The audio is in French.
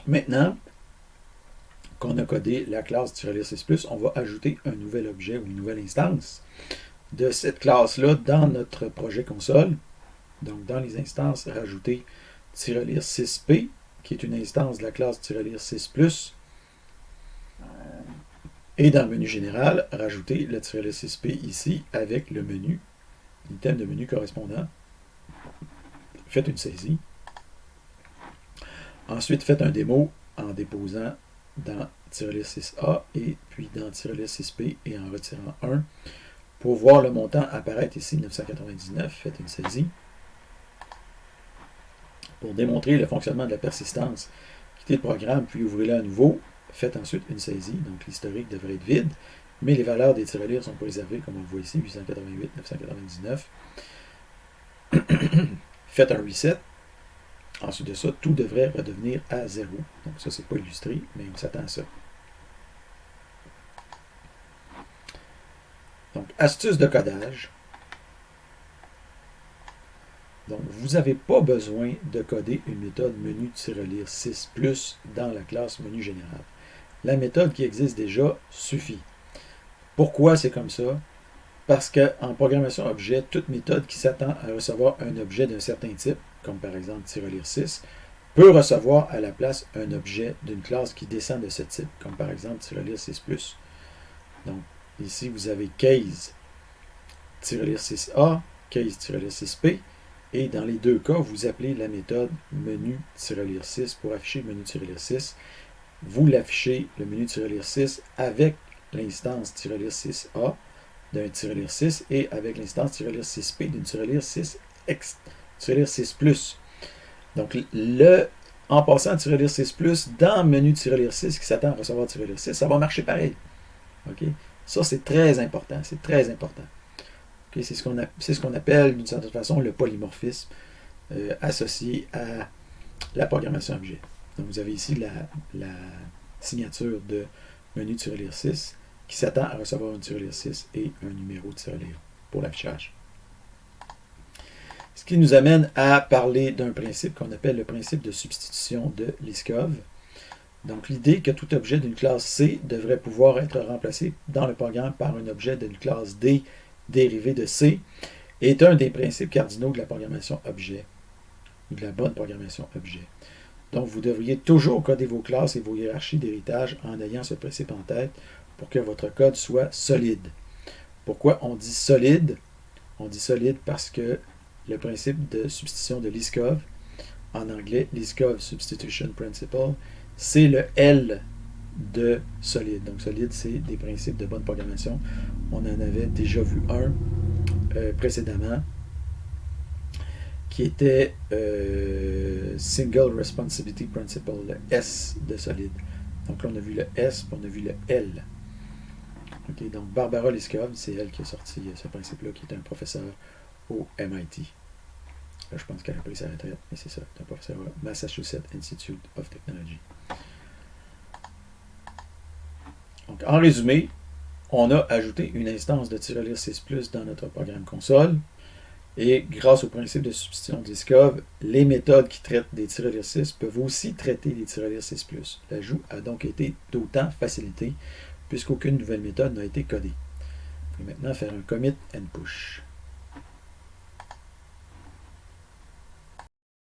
Maintenant qu'on a codé la classe -6+, on va ajouter un nouvel objet ou une nouvelle instance de cette classe-là dans notre projet console. Donc, dans les instances, rajouter -6p, qui est une instance de la classe -6+. Et dans le menu général, rajouter le -6p ici avec le menu, l'item de menu correspondant. Faites une saisie. Ensuite, faites un démo en déposant dans -6a et puis dans -6p et en retirant 1. Pour voir le montant apparaître ici, 999, faites une saisie. Pour démontrer le fonctionnement de la persistance, quittez le programme puis ouvrez-le à nouveau. Faites ensuite une saisie, donc l'historique devrait être vide, mais les valeurs des tirelires sont préservées, comme on le voit ici, 888, 999. Faites un reset. Ensuite de ça, tout devrait redevenir à 0. Donc ça, c'est pas illustré, mais on s'attend à ça. Donc, astuce de codage. Donc, vous n'avez pas besoin de coder une méthode menu-lire 6+ dans la classe menu général. La méthode qui existe déjà suffit. Pourquoi c'est comme ça? Parce qu'en programmation objet, toute méthode qui s'attend à recevoir un objet d'un certain type, comme par exemple -lire 6, peut recevoir à la place un objet d'une classe qui descend de ce type, comme par exemple -lire 6+. Donc, ici, vous avez case-lire 6a, case-lire 6p, et dans les deux cas, vous appelez la méthode menu-lire 6 pour afficher le menu-lire 6. Vous l'affichez, le menu-lire 6, avec l'instance -lire 6a d'un -lire 6 et avec l'instance -lire 6p d'une -lire 6+. Donc, en passant -lire 6+, dans le menu-lire 6 qui s'attend à recevoir -lire 6, ça va marcher pareil. Okay? Ça, c'est très important. C'est très important. Okay? C'est ce qu'on appelle, d'une certaine façon, le polymorphisme associé à la programmation objet. Donc, vous avez ici la signature de menu-lire 6 qui s'attend à recevoir un -lire 6 et un numéro de tirelire pour l'affichage. Ce qui nous amène à parler d'un principe qu'on appelle le principe de substitution de Liskov. Donc, l'idée que tout objet d'une classe C devrait pouvoir être remplacé dans le programme par un objet d'une classe D dérivé de C est un des principes cardinaux de la programmation objet, ou de la bonne programmation objet. Donc, vous devriez toujours coder vos classes et vos hiérarchies d'héritage en ayant ce principe en tête pour que votre code soit solide. Pourquoi on dit solide? On dit solide parce que le principe de substitution de Liskov, en anglais, Liskov Substitution Principle, c'est le L de solide. Donc, solide, c'est des principes de bonne programmation. On en avait déjà vu un précédemment, qui était Single Responsibility Principle, le S de solide. Donc là, on a vu le S, puis on a vu le L. Okay, donc, Barbara Liskov, c'est elle qui a sorti ce principe-là, qui est un professeur au MIT. Là, je pense qu'elle a pris sa retraite, mais c'est ça, c'est un professeur au Massachusetts Institute of Technology. Donc, en résumé, on a ajouté une instance de -lire 6+ dans notre programme console. Et grâce au principe de substitution de Liskov, les méthodes qui traitent des -lire 6 peuvent aussi traiter les -lire 6+. L'ajout a donc été d'autant facilité puisqu'aucune nouvelle méthode n'a été codée. Je vais maintenant faire un commit and push.